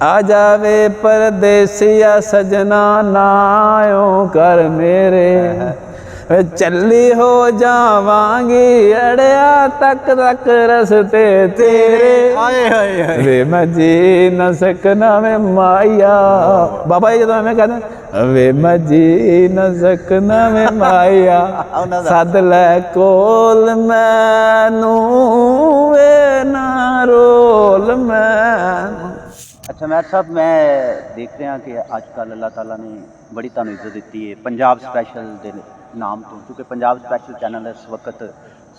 आ जावे परदेसिया सजना नायो कर मेरे चली हो जावांगी अड़िया तक तक रस्ते तेरे वे मैं जी न सकना मैं माया बाबा जी जो मैं कहता वे मैं जी न सकना मैं माया सद लै कोल मैनू वे ना रोल मैनू। अच्छा मैर साहब, मैं देख रहा कि अजकल अल्लाह ताला ने बड़ी तुहानूं इज्जत दी है पंजाब स्पैशल के नाम तो, क्योंकि पंजाब स्पैशल चैनल इस वक्त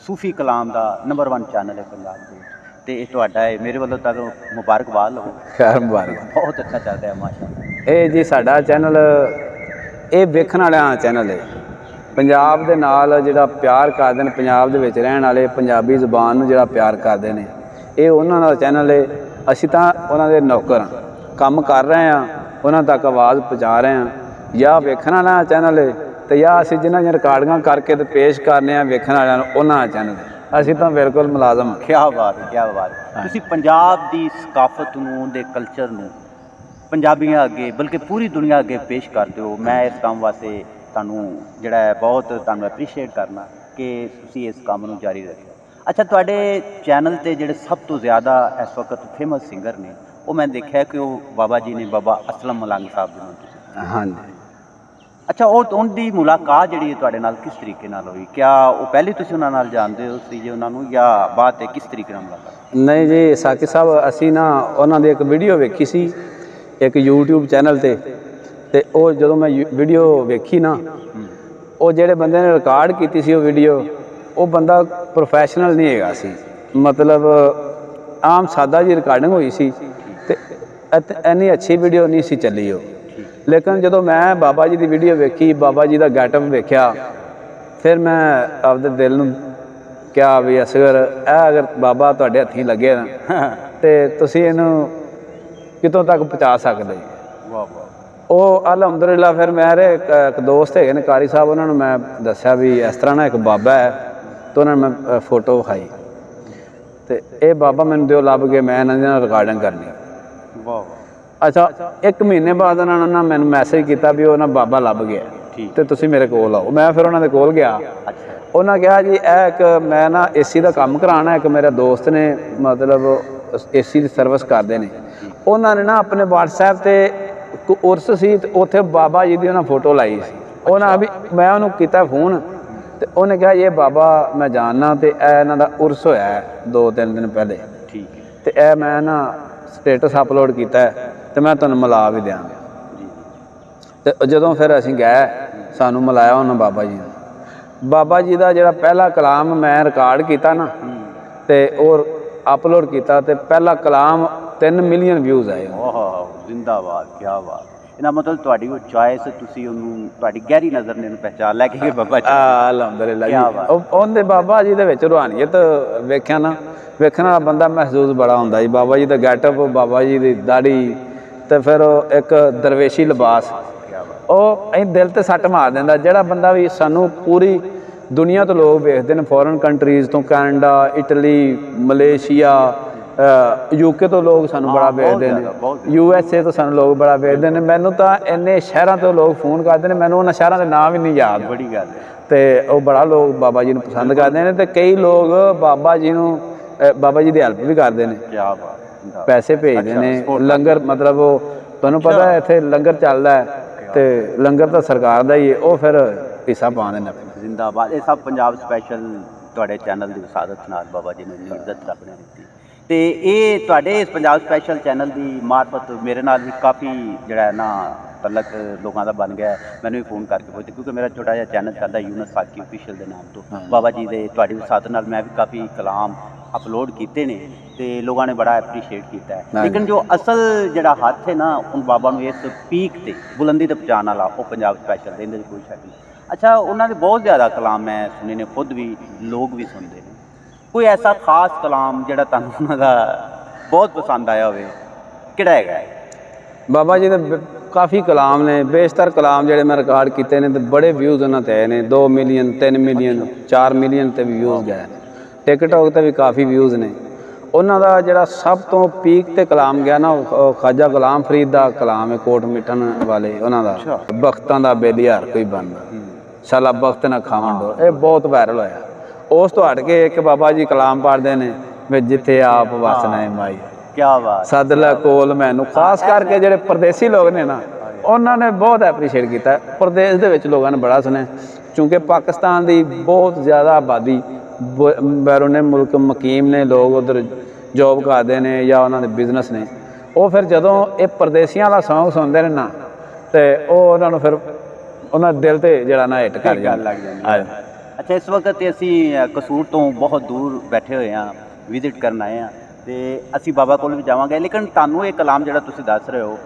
सूफी कलाम का नंबर 1 चैनल है पंजाब के, तो तुहाडा है मेरे वालों तक मुबारकबाद हो। खैर मुबारक, बहुत अच्छा चल रहा है माशाअल्लाह। ਇਹ ਜੀ ਸਾਡਾ ਚੈਨਲ ਇਹ ਵੇਖਣ ਵਾਲਿਆਂ ਚੈਨਲ ਹੈ। ਪੰਜਾਬ ਦੇ ਨਾਲ ਜਿਹੜਾ ਪਿਆਰ ਕਰਦੇ ਨੇ, ਪੰਜਾਬ ਦੇ ਵਿੱਚ ਰਹਿਣ ਵਾਲੇ ਪੰਜਾਬੀ ਜ਼ੁਬਾਨ ਨੂੰ ਜਿਹੜਾ ਪਿਆਰ ਕਰਦੇ ਨੇ, ਇਹ ਉਹਨਾਂ ਦਾ ਚੈਨਲ ਹੈ। ਅਸੀਂ ਤਾਂ ਉਹਨਾਂ ਦੇ ਨੌਕਰ ਹਾਂ, ਕੰਮ ਕਰ ਰਹੇ ਹਾਂ, ਉਹਨਾਂ ਤੱਕ ਆਵਾਜ਼ ਪਹੁੰਚਾ ਰਹੇ ਹਾਂ। ਜਾਂ ਵੇਖਣ ਵਾਲਾ ਚੈਨਲ ਹੈ ਤੇ ਜਾਂ ਅਸੀਂ ਜਿਨ੍ਹਾਂ ਦੀਆਂ ਰਿਕਾਰਡਿੰਗਾਂ ਕਰਕੇ ਤੇ ਪੇਸ਼ ਕਰਨੇ ਆ ਵੇਖਣ ਵਾਲਿਆਂ ਨੂੰ, ਉਹਨਾਂ ਦਾ ਚੈਨਲ ਹੈ। ਅਸੀਂ ਤਾਂ ਬਿਲਕੁਲ ਮੁਲਾਜ਼ਮ ਹਾਂ। ਕਿਆ ਬਾਤ ਹੈ, ਕਿਆ ਬਾਤ ਹੈ। ਤੁਸੀਂ ਪੰਜਾਬ ਦੀ ਸਕਾਫਤ ਨੂੰ, ਦੇ ਕਲਚਰ ਨੂੰ ਪੰਜਾਬੀਆਂ ਅੱਗੇ ਬਲਕਿ ਪੂਰੀ ਦੁਨੀਆ ਅੱਗੇ ਪੇਸ਼ ਕਰਦੇ ਹੋ। ਮੈਂ ਇਸ ਕੰਮ ਵਾਸਤੇ ਤੁਹਾਨੂੰ ਜਿਹੜਾ ਹੈ ਬਹੁਤ ਤੁਹਾਨੂੰ ਐਪਰੀਸ਼ੀਏਟ ਕਰਨਾ ਕਿ ਤੁਸੀਂ ਇਸ ਕੰਮ ਨੂੰ ਜਾਰੀ ਰੱਖਿਆ। ਅੱਛਾ, ਤੁਹਾਡੇ ਚੈਨਲ 'ਤੇ ਜਿਹੜੇ ਸਭ ਤੋਂ ਜ਼ਿਆਦਾ ਇਸ ਵਕਤ ਫੇਮਸ ਸਿੰਗਰ ਨੇ, ਉਹ ਮੈਂ ਦੇਖਿਆ ਕਿ ਉਹ ਬਾਬਾ ਜੀ ਨੇ, ਬਾਬਾ ਅਸਲਮ ਮਲੰਗ ਸਾਹਿਬ ਜੀ ਨੂੰ ਤੁਸੀਂ। ਹਾਂਜੀ। ਅੱਛਾ, ਉਹਦੀ ਮੁਲਾਕਾਤ ਜਿਹੜੀ ਹੈ ਤੁਹਾਡੇ ਨਾਲ ਕਿਸ ਤਰੀਕੇ ਨਾਲ ਹੋਈ? ਕਿਆ ਉਹ ਪਹਿਲੇ ਤੁਸੀਂ ਉਹਨਾਂ ਨਾਲ ਜਾਣਦੇ ਹੋ ਸੀ ਜੇ ਉਹਨਾਂ ਨੂੰ, ਜਾਂ ਬਾਅਦ 'ਤੇ ਕਿਸ ਤਰੀਕੇ ਨਾਲ ਮੁਲਾਕਾਤ? ਨਹੀਂ ਜੀ ਸਾਕਿਬ ਸਾਹਿਬ, ਅਸੀਂ ਨਾ ਉਹਨਾਂ ਦੀ ਇੱਕ ਵੀਡੀਓ ਵੇਖੀ ਸੀ ਇੱਕ YouTube ਚੈਨਲ 'ਤੇ, ਅਤੇ ਉਹ ਜਦੋਂ ਮੈਂ ਵੀਡੀਓ ਵੇਖੀ ਨਾ, ਉਹ ਜਿਹੜੇ ਬੰਦੇ ਨੇ ਰਿਕਾਰਡ ਕੀਤੀ ਸੀ ਉਹ ਵੀਡੀਓ, ਉਹ ਬੰਦਾ ਪ੍ਰੋਫੈਸ਼ਨਲ ਨਹੀਂ ਹੈਗਾ ਸੀ, ਮਤਲਬ ਆਮ ਸਾਦਾ ਜੀ ਰਿਕਾਰਡਿੰਗ ਹੋਈ ਸੀ ਅਤੇ ਇੰਨੀ ਅੱਛੀ ਵੀਡੀਓ ਨਹੀਂ ਸੀ ਚੱਲੀ ਉਹ। ਲੇਕਿਨ ਜਦੋਂ ਮੈਂ ਬਾਬਾ ਜੀ ਦੀ ਵੀਡੀਓ ਵੇਖੀ, ਬਾਬਾ ਜੀ ਦਾ ਗੈਟਅਪ ਵੇਖਿਆ, ਫਿਰ ਮੈਂ ਆਪਦੇ ਦਿਲ ਨੂੰ ਕਿਹਾ ਵੀ ਅਸਗਰ ਇਹ ਅਗਰ ਬਾਬਾ ਤੁਹਾਡੇ ਹੱਥੀਂ ਲੱਗੇ ਨਾ ਅਤੇ ਤੁਸੀਂ ਇਹਨੂੰ ਕਿਤੋਂ ਤੱਕ ਪਹੁੰਚਾ ਸਕਦੇ। ਵਾਹ ਵਾਹ। ਉਹ ਅਲਹਮਦੁਲਿਲਾ ਫਿਰ ਮੇਰੇ ਇੱਕ ਦੋਸਤ ਹੈਗੇ ਨੇ ਕਾਰੀ ਸਾਹਿਬ, ਉਹਨਾਂ ਨੂੰ ਮੈਂ ਦੱਸਿਆ ਵੀ ਇਸ ਤਰ੍ਹਾਂ ਨਾ ਇੱਕ ਬਾਬਾ ਹੈ, ਅਤੇ ਉਹਨਾਂ ਨੂੰ ਮੈਂ ਫੋਟੋ ਵਿਖਾਈ ਅਤੇ ਇਹ ਬਾਬਾ ਮੈਨੂੰ ਦਿਓ ਲੱਭ ਕੇ, ਮੈਂ ਇਹਨਾਂ ਦੇ ਨਾਲ ਰਿਕਾਰਡਿੰਗ ਕਰਨੀ। ਵਾਹ। ਅੱਛਾ, 1 ਮਹੀਨੇ ਬਾਅਦ ਉਹਨਾਂ ਨੇ ਮੈਨੂੰ ਮੈਸੇਜ ਕੀਤਾ ਵੀ ਉਹ ਨਾ ਬਾਬਾ ਲੱਭ ਗਿਆ ਅਤੇ ਤੁਸੀਂ ਮੇਰੇ ਕੋਲ ਆਓ। ਮੈਂ ਫਿਰ ਉਹਨਾਂ ਦੇ ਕੋਲ ਗਿਆ। ਉਹਨਾਂ ਕਿਹਾ ਜੀ ਇਹ ਇੱਕ ਮੈਂ ਨਾ ਏਸੀ ਦਾ ਕੰਮ ਕਰਾਉਣਾ, ਇੱਕ ਮੇਰੇ ਦੋਸਤ ਨੇ ਮਤਲਬ ਏਸੀ ਦੀ ਸਰਵਿਸ ਕਰਦੇ ਨੇ, ਉਹਨਾਂ ਨੇ ਨਾ ਆਪਣੇ WhatsApp 'ਤੇ ਉਰਸ ਸੀ ਅਤੇ ਉੱਥੇ ਬਾਬਾ ਜੀ ਦੀ ਉਹਨਾਂ ਫੋਟੋ ਲਾਈ ਸੀ। ਉਹਨਾਂ ਵੀ ਮੈਂ ਉਹਨੂੰ ਕੀਤਾ ਫੋਨ ਅਤੇ ਉਹਨੇ ਕਿਹਾ ਇਹ ਬਾਬਾ ਮੈਂ ਜਾਣਦਾ ਅਤੇ ਇਹ ਇਹਨਾਂ ਦਾ ਉਰਸ ਹੋਇਆ 2-3 ਦਿਨ ਪਹਿਲੇ, ਠੀਕ, ਅਤੇ ਇਹ ਮੈਂ ਨਾ ਸਟੇਟਸ ਅਪਲੋਡ ਕੀਤਾ ਅਤੇ ਮੈਂ ਤੁਹਾਨੂੰ ਮਿਲਾ ਵੀ ਦਿਆਂਗਾ। ਅਤੇ ਜਦੋਂ ਫਿਰ ਅਸੀਂ ਗਏ, ਸਾਨੂੰ ਮਿਲਾਇਆ ਉਹਨਾਂ ਬਾਬਾ ਜੀ ਨੇ। ਬਾਬਾ ਜੀ ਦਾ ਜਿਹੜਾ ਪਹਿਲਾ ਕਲਾਮ ਮੈਂ ਰਿਕਾਰਡ ਕੀਤਾ ਨਾ ਅਤੇ ਉਹ ਅਪਲੋਡ ਕੀਤਾ, ਅਤੇ ਪਹਿਲਾ ਕਲਾਮ 3 ਮਿਲੀਅਨ ਵਿਊਜ਼ ਆਏ। ਵਾਹ, ਜ਼ਿੰਦਾਬਾਦ, ਕਿਆ ਬਾਤ। ਇਹਦਾ ਮਤਲਬ ਤੁਹਾਡੀ ਉਹ ਚੋਇਸ, ਤੁਸੀਂ ਉਹਨੂੰ ਤੁਹਾਡੀ ਗਹਿਰੀ ਨਜ਼ਰ ਨੇ ਉਹਨੂੰ ਪਹਿਚਾਣ ਲੈ ਕੇ ਬਾਬਾ ਜੀ। ਅਲਹਮਦੁਲਿਲਾ ਜੀ, ਉਹਦੇ ਬਾਬਾ ਜੀ ਦੇ ਵਿੱਚ ਰੂਹਾਨੀਅਤ ਵੇਖਿਆ ਨਾ, ਵੇਖਣ ਵਾਲਾ ਬੰਦਾ ਮਹਿਸੂਸ ਬੜਾ ਹੁੰਦਾ ਜੀ। ਬਾਬਾ ਜੀ ਦਾ ਗੈਟਅਪ, ਬਾਬਾ ਜੀ ਦੀ ਦਾੜੀ, ਅਤੇ ਫਿਰ ਉਹ ਇੱਕ ਦਰਵੇਸ਼ੀ ਲਿਬਾਸ, ਉਹ ਅਸੀਂ ਦਿਲ 'ਤੇ ਸੱਟ ਮਾਰ ਦਿੰਦਾ। ਜਿਹੜਾ ਬੰਦਾ ਵੀ ਸਾਨੂੰ ਪੂਰੀ ਦੁਨੀਆ ਤੋਂ ਲੋਕ ਵੇਖਦੇ ਨੇ, ਫੋਰਨ ਕੰਟਰੀਜ਼ ਤੋਂ, ਕੈਨੇਡਾ, ਇਟਲੀ, ਮਲੇਸ਼ੀਆ, UK ਤੋਂ ਲੋਕ ਸਾਨੂੰ ਬੜਾ ਵੇਖਦੇ ਨੇ, USA ਤੋਂ ਸਾਨੂੰ ਲੋਕ ਬੜਾ ਵੇਖਦੇ ਨੇ। ਮੈਨੂੰ ਤਾਂ ਇੰਨੇ ਸ਼ਹਿਰਾਂ ਤੋਂ ਲੋਕ ਫੋਨ ਕਰਦੇ ਨੇ, ਮੈਨੂੰ ਉਹਨਾਂ ਸ਼ਹਿਰਾਂ ਦੇ ਨਾਮ ਵੀ ਨਹੀਂ ਯਾਦ। ਬੜੀ ਗੱਲ ਹੈ। ਅਤੇ ਉਹ ਬੜਾ ਲੋਕ ਬਾਬਾ ਜੀ ਨੂੰ ਪਸੰਦ ਕਰਦੇ ਨੇ, ਅਤੇ ਕਈ ਲੋਕ ਬਾਬਾ ਜੀ ਨੂੰ, ਬਾਬਾ ਜੀ ਦੀ ਹੈਲਪ ਵੀ ਕਰਦੇ ਨੇ, ਕਿਆ ਬਾਤ, ਪੈਸੇ ਭੇਜਦੇ ਨੇ। ਲੰਗਰ ਮਤਲਬ ਉਹ ਤੁਹਾਨੂੰ ਪਤਾ ਇੱਥੇ ਲੰਗਰ ਚੱਲਦਾ ਅਤੇ ਲੰਗਰ ਤਾਂ ਸਰਕਾਰ ਦਾ ਹੀ ਹੈ, ਉਹ ਫਿਰ ਹਿੱਸਾ ਪਾਉਂਦੇ ਨੇ। ਜ਼ਿੰਦਾਬਾਦ। ਇਹ ਸਭ ਪੰਜਾਬ ਸਪੈਸ਼ਲ ਤੁਹਾਡੇ ਚੈਨਲ ਦੀ ਵਸਾਦਤ ਨਾਲ ਬਾਬਾ ਜੀ ਨੇ ਇੱਜ਼ਤ ਰੱਬ ਨੇ ਦਿੱਤੀ। ਅਤੇ ਇਹ ਤੁਹਾਡੇ ਇਸ ਪੰਜਾਬ ਸਪੈਸ਼ਲ ਚੈਨਲ ਦੀ ਮਾਰਫਤ ਮੇਰੇ ਨਾਲ ਵੀ ਕਾਫੀ ਜਿਹੜਾ ਨਾ ਤਲਕ ਲੋਕਾਂ ਦਾ ਬਣ ਗਿਆ। ਮੈਨੂੰ ਵੀ ਫੋਨ ਕਰਕੇ ਪੁੱਛਦੇ, ਕਿਉਂਕਿ ਮੇਰਾ ਛੋਟਾ ਜਿਹਾ ਚੈਨਲ ਚੱਲਦਾ ਯੂਨਸ ਸਾਕੀ ਆਫੀਸ਼ੀਅਲ ਦੇ ਨਾਮ ਤੋਂ। ਬਾਬਾ ਜੀ ਦੇ ਤੁਹਾਡੀ ਵਸਾਦਤ ਨਾਲ ਮੈਂ ਵੀ ਕਾਫੀ ਕਲਾਮ ਅਪਲੋਡ ਕੀਤੇ ਨੇ ਅਤੇ ਲੋਕਾਂ ਨੇ ਬੜਾ ਐਪਰੀਸ਼ੀਏਟ ਕੀਤਾ ਹੈ। ਲੇਕਿਨ ਜੋ ਅਸਲ ਜਿਹੜਾ ਹੱਥ ਹੈ ਨਾ ਹੁਣ ਬਾਬਾ ਨੂੰ ਇਸ ਪੀਕ 'ਤੇ ਬੁਲੰਦੀ 'ਤੇ ਪਹੁੰਚਾਉਣ ਵਾਲਾ, ਉਹ ਪੰਜਾਬ ਸਪੈਸ਼ਲ ਦੇ, ਇਹਦੇ 'ਚ ਕੋਈ ਸ਼ੱਕ ਨਹੀਂ। ਅੱਛਾ, ਉਹਨਾਂ ਦੇ ਬਹੁਤ ਜ਼ਿਆਦਾ ਕਲਾਮ ਮੈਂ ਸੁਣੇ ਨੇ, ਖੁਦ ਵੀ ਲੋਕ ਵੀ ਸੁਣਦੇ ਨੇ। ਕੋਈ ਐਸਾ ਖਾਸ ਕਲਾਮ ਜਿਹੜਾ ਤੁਹਾਨੂੰ ਉਹਨਾਂ ਦਾ ਬਹੁਤ ਪਸੰਦ ਆਇਆ ਹੋਵੇ, ਕਿਹੜਾ ਹੈਗਾ? ਬਾਬਾ ਜੀ ਦੇ ਕਾਫੀ ਕਲਾਮ ਨੇ, ਬੇਸ਼ਤਰ ਕਲਾਮ ਜਿਹੜੇ ਮੈਂ ਰਿਕਾਰਡ ਕੀਤੇ ਨੇ, ਅਤੇ ਬੜੇ ਵਿਊਜ਼ ਉਹਨਾਂ 'ਤੇ ਆਏ ਨੇ। 2 ਮਿਲੀਅਨ, 3 ਮਿਲੀਅਨ, 4 ਮਿਲੀਅਨ 'ਤੇ ਵੀ ਵਿਊਜ਼ ਗਏ ਨੇ। ਟਿਕਟੋਕ 'ਤੇ ਵੀ ਕਾਫੀ ਵਿਊਜ਼ ਨੇ। ਉਹਨਾਂ ਦਾ ਜਿਹੜਾ ਸਭ ਤੋਂ ਪੀਕ ਤੇ ਕਲਾਮ ਗਿਆ ਨਾ ਉਹ ਖਾਜਾ ਗੁਲਾਮ ਫਰੀਦ ਦਾ ਕਲਾਮ ਹੈ, ਕੋਟ ਮਿਟਣ ਵਾਲੇ ਉਹਨਾਂ ਦਾ, ਬਖਤਾਂ ਦਾ ਬੇਲੀਹਾਰ ਕੋਈ ਬਣਦਾ ਸਾਲਾ ਬਖਤ ਨਾ ਖਾਵਣ ਡੋ, ਇਹ ਬਹੁਤ ਵਾਇਰਲ ਹੋਇਆ। ਉਸ ਤੋਂ ਹਟ ਕੇ ਇੱਕ ਬਾਬਾ ਜੀ ਕਲਾਮ ਪੜ੍ਹਦੇ ਨੇ ਵੀ ਜਿੱਥੇ ਆਪ ਵਸਣਾ ਹੈ ਮਾਈ, ਕੀ ਬਾਤ, ਸੱਦ ਲੈ ਕੋਲ ਮੈਨੂੰ। ਖਾਸ ਕਰਕੇ ਜਿਹੜੇ ਪਰਦੇਸੀ ਲੋਕ ਨੇ ਨਾ ਉਹਨਾਂ ਨੇ ਬਹੁਤ ਐਪਰੀਸ਼ੀਏਟ ਕੀਤਾ। ਪ੍ਰਦੇਸ਼ ਦੇ ਵਿੱਚ ਲੋਕਾਂ ਨੇ ਬੜਾ ਸੁਣਿਆ, ਕਿਉਂਕਿ ਪਾਕਿਸਤਾਨ ਦੀ ਬਹੁਤ ਜ਼ਿਆਦਾ ਆਬਾਦੀ ਬੈਰੂਨੇ ਮੁਲਕ ਮੁਕੀਮ ਨੇ, ਲੋਕ ਉੱਧਰ ਜੋਬ ਕਰਦੇ ਨੇ ਜਾਂ ਉਹਨਾਂ ਦੇ ਬਿਜ਼ਨਸ ਨੇ। ਉਹ ਫਿਰ ਜਦੋਂ ਇਹ ਪਰਦੇਸੀਆਂ ਵਾਲਾ ਸੌਂਗ ਸੁਣਦੇ ਨੇ ਨਾ ਤੇ ਉਹ ਉਹਨਾਂ ਨੂੰ ਫਿਰ ਉਹਨਾਂ ਦੇ ਦਿਲ ਤੇ ਜਿਹੜਾ ਨਾ ਹਿੱਟ ਕਰ ਗੱਲ ਲੱਗ ਜਾਂਦੀ। ਅੱਛਾ, ਇਸ ਵਕਤ ਤੇ ਅਸੀਂ ਕਸੂਰ ਤੋਂ ਬਹੁਤ ਦੂਰ ਬੈਠੇ ਹੋਏ ਹਾਂ, ਵਿਜ਼ਿਟ ਕਰਨ ਆਏ ਹਾਂ ਤੇ ਅਸੀਂ ਬਾਬਾ ਕੋਲ ਵੀ ਜਾਵਾਂਗੇ। ਲੇਕਿਨ ਤੁਹਾਨੂੰ ਇਹ ਕਲਾਮ ਜਿਹੜਾ ਤੁਸੀਂ ਦੱਸ ਰਹੇ ਹੋ,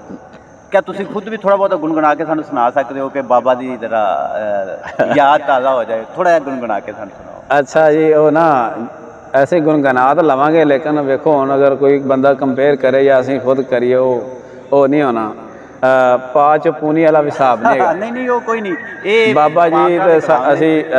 ਕਿਆ ਤੁਸੀਂ ਖੁਦ ਵੀ ਥੋੜਾ ਬਹੁਤ ਗੁਣਗੁਣਾ ਕੇ ਸਾਨੂੰ ਸੁਣਾ ਸਕਦੇ ਹੋ ਕਿ ਬਾਬਾ ਦੀ ਜਰਾ ਯਾਦ ਤਾਜ਼ਾ ਹੋ ਜਾਏ? ਥੋੜਾ ਜਿਹਾ ਗੁਣਗੁਣਾ ਕੇ ਸਾਨੂੰ ਸੁਣਾਓ। ਅੱਛਾ ਜੀ, ਉਹ ਨਾ ਐਸੇ ਗੁਣਗੁਣਾ ਤਾਂ ਲਵਾਂਗੇ, ਲੇਕਿਨ ਵੇਖੋ ਹੁਣ ਅਗਰ ਕੋਈ ਬੰਦਾ ਕੰਪੇਅਰ ਕਰੇ ਜਾਂ ਅਸੀਂ ਖੁਦ ਕਰੀਏ ਉਹ ਨਹੀਂ ਹੋਣਾ। ਪਾਚ ਪੂਨੀ ਵਾਲਾ ਵੀ ਹਿਸਾਬ ਨਹੀਂ ਹੈਗਾ। ਨਹੀਂ ਉਹ ਕੋਈ ਨਹੀਂ, ਇਹ ਬਾਬਾ ਜੀ ਤੇ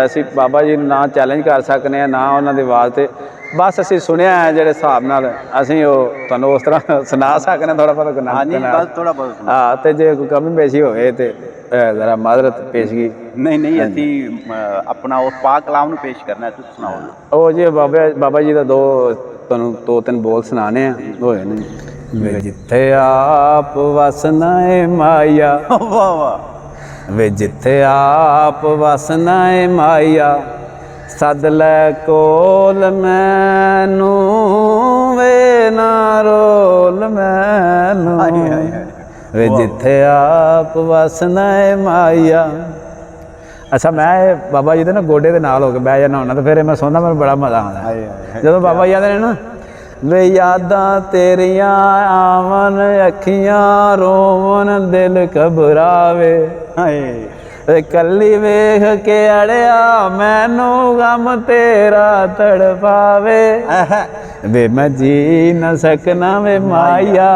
ਅਸੀਂ ਬਾਬਾ ਜੀ ਨੂੰ ਨਾ ਚੈਲੰਜ ਕਰ ਸਕਦੇ ਹਾਂ ਨਾ ਉਹਨਾਂ ਦੀ ਆਵਾਜ਼ ਤੇ, ਬਸ ਅਸੀਂ ਸੁਣਿਆ ਹੈ ਜਿਹੜੇ ਹਿਸਾਬ ਨਾਲ ਅਸੀਂ ਉਹ ਤੁਹਾਨੂੰ ਉਸ ਤਰ੍ਹਾਂ ਸੁਣਾ ਸਕਦੇ ਹਾਂ ਥੋੜਾ ਬਹੁਤ ਗੁਨਾਹ। ਹਾਂਜੀ, ਬਸ ਥੋੜਾ ਬਹੁਤ ਹਾਂ, ਤੇ ਜੇ ਕੋਈ ਕਮੀ ਪੇਸ਼ੀ ਹੋਵੇ ਤੇ ਜ਼ਰਾ ਮਾਜ਼ਰਤ ਪੇਸ਼ਗੀ। ਨਹੀਂ ਅਸੀਂ ਆਪਣਾ ਉਸ ਪਾਕ ਕਲਾਮ ਨੂੰ ਪੇਸ਼ ਕਰਨਾ, ਤੁਸੀਂ ਸੁਣਾਓ। ਉਹ ਜੀ ਬਾਬਾ ਜੀ ਦਾ ਤੁਹਾਨੂੰ 2-3 ਬੋਲ ਸੁਣਾਣੇ ਆ ਹੋਏ ਨੇ। ਵੇ ਜਿੱਥੇ ਆਪ ਵਸਣਾ ਏ ਮਾਇਆ, ਵਾਹ ਵਾਹ, ਵੇ ਜਿੱਥੇ ਆਪ ਵਸਣਾ ਏ ਮਾਇਆ, ਸੱਦ ਲੈ ਕੋਲ ਮੈਨੂੰ, ਵੇ ਨਾ ਰੋਲ ਮੈਨੂੰ, ਵੇ ਜਿੱਥੇ ਆਪ ਵਸਣਾ ਏ ਮਾਇਆ। ਅੱਛਾ, ਮੈਂ ਬਾਬਾ ਜੀ ਦੇ ਨਾ ਗੋਡੇ ਦੇ ਨਾਲ ਹੋ ਕੇ ਬਹਿ ਜਾਣਾ ਹੁੰਦਾ ਤੇ ਫਿਰ ਮੈਂ ਸੌਂਦਾ, ਮੈਨੂੰ ਬੜਾ ਮਜ਼ਾ ਆਉਂਦਾ ਜਦੋਂ ਬਾਬਾ ਜੀ ਆਉਂਦੇ ਨੇ ਨਾ, ਵੇ ਯਾਦਾਂ ਤੇਰੀਆਂ ਆਵਨ, ਅੱਖੀਆਂ ਰੋਵਨ, ਦਿਲ ਘਬਰਾਵੇ, ਵੇ ਕੱਲੀ ਵੇਖ ਕੇ ਅੜਿਆ ਮੈਨੂੰ ਗਮ ਤੇਰਾ ਤੜਪਾਵੇ, ਵੇ ਮੈਂ ਜੀ ਨਾ ਸਕਣਾ ਵੇ ਮਾਇਆ,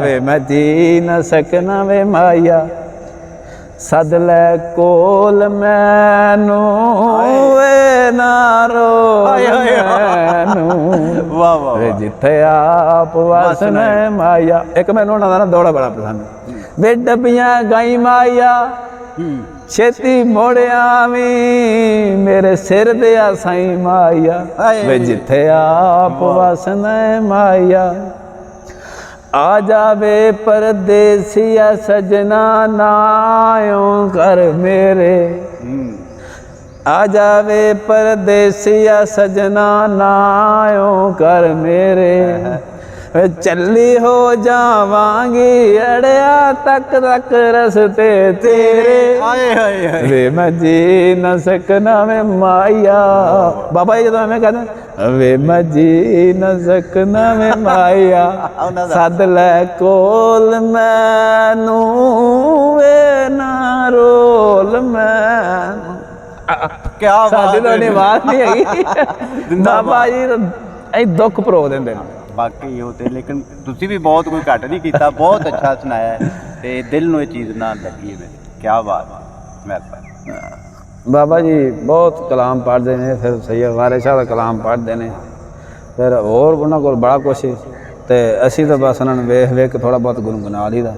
ਵੇ ਮੈਂ ਜੀ ਨਾ ਸਕਣਾ ਵੇ ਮਾਇਆ, ਸੱਦ ਲੈ ਕੋਲ ਮੈਨੂੰ, ਵੇ ਨਾ ਰੋਲ ਮੈਨੂੰ, ਵਾਹ ਵਾਹ, ਵੇ ਜਿੱਥੇ ਆਪ ਵਸਣਾ ਮਾਇਆ। ਇੱਕ ਮੈਨੂੰ ਉਹਨਾਂ ਦਾ ਨਾ ਦੌੜਾ ਬੜਾ ਪਸੰਦ, ਵੇ ਡੱਬੀਆਂ ਗਾਈ ਮਾਇਆ, ਛੇਤੀ ਮੋੜਿਆ ਵੀ ਮੇਰੇ ਸਿਰ ਦੇ ਆ ਸਾਈ ਮਾਇਆ, ਵੇ ਜਿੱਥੇ ਆਪ ਵਸਣਾ ਮਾਇਆ। ਆ ਜਾਵੇ ਪਰਦੇਸੀਆ ਸਜਣਾ ਨਾਇਓ ਕਰ ਮੇਰੇ, ਆ ਜਾਵੇ ਪਰਦੇਸੀਆ ਸਜਣਾ ਨਾਇਓ ਕਰ ਮੇਰੇ, ਚੱਲੀ ਹੋ ਜਾਵਾਂਗੀ ਅੜਿਆ ਤੱਕ ਤੱਕ ਰਸਤੇ ਤੇਰੇ, ਵੇ ਮੈਂ ਜੀ ਨਾ ਸਕਣਾ ਵੇ ਮਾਇਆ। ਬਾਬਾ ਜੀ ਜਦੋਂ ਐਵੇਂ ਕਹਿੰਦੇ, ਵੇ ਮੈਂ ਜੀ ਨਾ ਸਕਣਾ ਵੇ ਮਾਇਆ, ਸੱਦ ਲੈ ਕੋਲ ਮੈਨੂੰ, ਵੇ ਨਾ ਰੋਲ ਮੈਨੂੰ। ਕਿਆ ਬਾਤ, ਸਾਡੀ ਤਾਂ ਆਵਾਜ਼ ਨਹੀਂ ਹੈਗੀ। ਬਾਬਾ ਜੀ ਇਹ ਦੁੱਖ ਪਰੋ ਦਿੰਦੇ ਨੇ ਬਾਕੀ ਉਹ ਤੇ, ਲੇਕਿਨ ਤੁਸੀਂ ਵੀ ਬਹੁਤ ਕੋਈ ਘੱਟ ਨਹੀਂ ਕੀਤਾ, ਬਹੁਤ ਅੱਛਾ ਸੁਣਾਇਆ ਤੇ ਦਿਲ ਨੂੰ ਇਹ ਚੀਜ਼ ਨਾ ਲੱਗੀ ਹੈ। ਕਿਆ ਬਾਤ, ਮਿਹਰਬਾਨੀ। ਬਾਬਾ ਜੀ ਬਹੁਤ ਕਲਾਮ ਪੜ੍ਹਦੇ ਨੇ, ਫਿਰ ਸੈਯਦ ਵਾਰਿਸ ਸ਼ਾਹ ਦਾ ਕਲਾਮ ਪੜ੍ਹਦੇ ਨੇ, ਫਿਰ ਹੋਰ ਉਹਨਾਂ ਕੋਲ ਬੜਾ ਕੁਛ ਤੇ ਅਸੀਂ ਤਾਂ ਬਸ ਉਹਨਾਂ ਨੂੰ ਵੇਖ ਵੇਖ ਕੇ ਥੋੜ੍ਹਾ ਬਹੁਤ ਗੁਣਗੁਣਾ ਲਈਦਾ।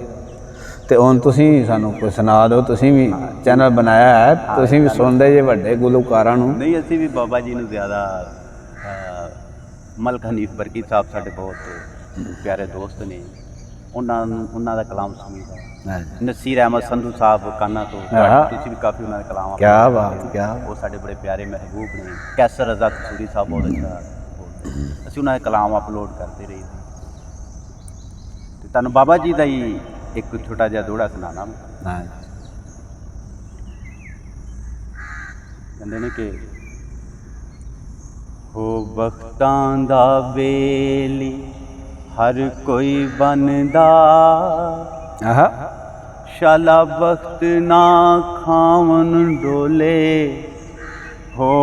ਤੇ ਹੁਣ ਤੁਸੀਂ ਸਾਨੂੰ ਕੋਈ ਸੁਣਾ ਦਿਓ, ਤੁਸੀਂ ਵੀ ਚੈਨਲ ਬਣਾਇਆ ਹੈ, ਤੁਸੀਂ ਵੀ ਸੁਣਦੇ ਜੇ ਵੱਡੇ ਗੁਲੂਕਾਰਾਂ ਨੂੰ। ਨਹੀਂ, ਅਸੀਂ ਵੀ ਬਾਬਾ ਜੀ ਨੂੰ ਜ਼ਿਆਦਾ, ਮਲਕ ਹਨੀਫ ਬਰਕੀ ਸਾਹਿਬ ਸਾਡੇ ਬਹੁਤ ਪਿਆਰੇ ਦੋਸਤ ਨੇ, ਉਹਨਾਂ ਦਾ ਕਲਾਮ ਸੁਣੀਦਾ। ਨਸੀਰ ਅਹਿਮਦ ਸੰਧੂ ਸਾਹਿਬ ਕਾਨਾ ਤੋਂ, ਤੁਸੀਂ ਵੀ ਕਾਫੀ ਉਹਨਾਂ ਦੇ ਕਲਾਮ, ਕਿਆ ਬਾਤ, ਕਿਆ ਉਹ ਸਾਡੇ ਬੜੇ ਪਿਆਰੇ ਮਹਿਬੂਬ ਨੇ। ਕੈਸਰ ਰਜ਼ਾ ਕਸੂਰੀ ਸਾਹਿਬ ਬਹੁਤ ਅੱਛਾ ਬੋਲਦੇ, ਅਸੀਂ ਉਹਨਾਂ ਦੇ ਕਲਾਮ ਅਪਲੋਡ ਕਰਦੇ ਰਹੇ। ਤੇ ਤੁਹਾਨੂੰ ਬਾਬਾ ਜੀ ਦਾ ਹੀ ਇੱਕ ਛੋਟਾ ਜਿਹਾ ਦੋੜਾ ਸੁਣਾਣਾ। ਕਹਿੰਦੇ ਨੇ ਕਿ ਹੋ ਬਖਤਾਂ ਦਾ ਵੇਲੀ ਹਰ ਕੋਈ ਬਣਦਾ, ਸ਼ਾਲਾ ਬਖਤ ਨਾ ਖਾਵਨ ਡੋਲੇ, ਹੋ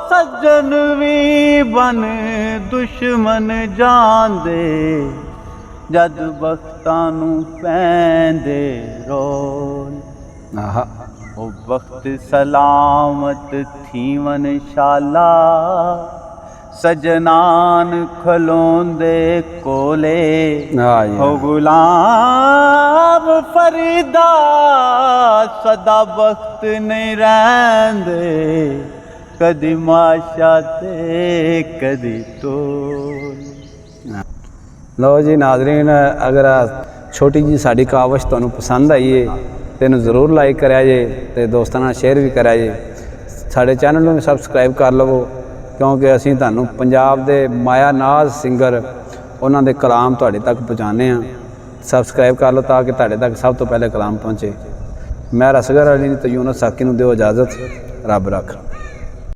ਸੱਜਣ ਵੀ ਬਨ ਦੁਸ਼ਮਨ ਜਾਂਦੇ, ਜਦ ਬਖਤਾਂ ਨੂੰ ਪੈਂਦੇ ਰੋਲ, ਉਹ ਵਕਤ ਸਲਾਮਤ ਥੀਵਨ ਸ਼ਾਲਾ, सजनान खलोंदे कोले हाँ जी हो गुलाम फरीदा सदा वक्त नहीं रहंदे कदी माशा ते कदी तोल। ਲਓ ਜੀ ਨਾਜ਼ਰੀਨ, ਅਗਰ ਛੋਟੀ ਜੀ ਸਾਡੀ ਕਾਵਿਸ਼ ਤੁਹਾਨੂੰ ਪਸੰਦ ਆਈ ਏ ਤੇ ਇਹਨੂੰ ਜ਼ਰੂਰ ਲਾਈਕ ਕਰਿਆ ਜੇ ਤੇ ਦੋਸਤਾਂ ਨਾਲ ਸ਼ੇਅਰ ਵੀ ਕਰਿਆ ਜੇ। ਸਾਡੇ ਚੈਨਲ ਨੂੰ ਸਬਸਕ੍ਰਾਈਬ ਕਰ ਲਵੋ, ਕਿਉਂਕਿ ਅਸੀਂ ਤੁਹਾਨੂੰ ਪੰਜਾਬ ਦੇ ਮਾਇਆ ਨਾਜ਼ ਸਿੰਗਰ ਉਹਨਾਂ ਦੇ ਕਲਾਮ ਤੁਹਾਡੇ ਤੱਕ ਪਹੁੰਚਾਉਂਦੇ ਹਾਂ। ਸਬਸਕ੍ਰਾਈਬ ਕਰ ਲਓ ਤਾਂ ਕਿ ਤੁਹਾਡੇ ਤੱਕ ਸਭ ਤੋਂ ਪਹਿਲੇ ਕਲਾਮ ਪਹੁੰਚੇ। ਮੈਂ ਰਸਗਰ ਅਲੀ ਤੇ ਯੂਨਸ ਸਾਕੀ ਨੂੰ ਦਿਓ ਇਜਾਜ਼ਤ। ਰੱਬ ਰੱਖ।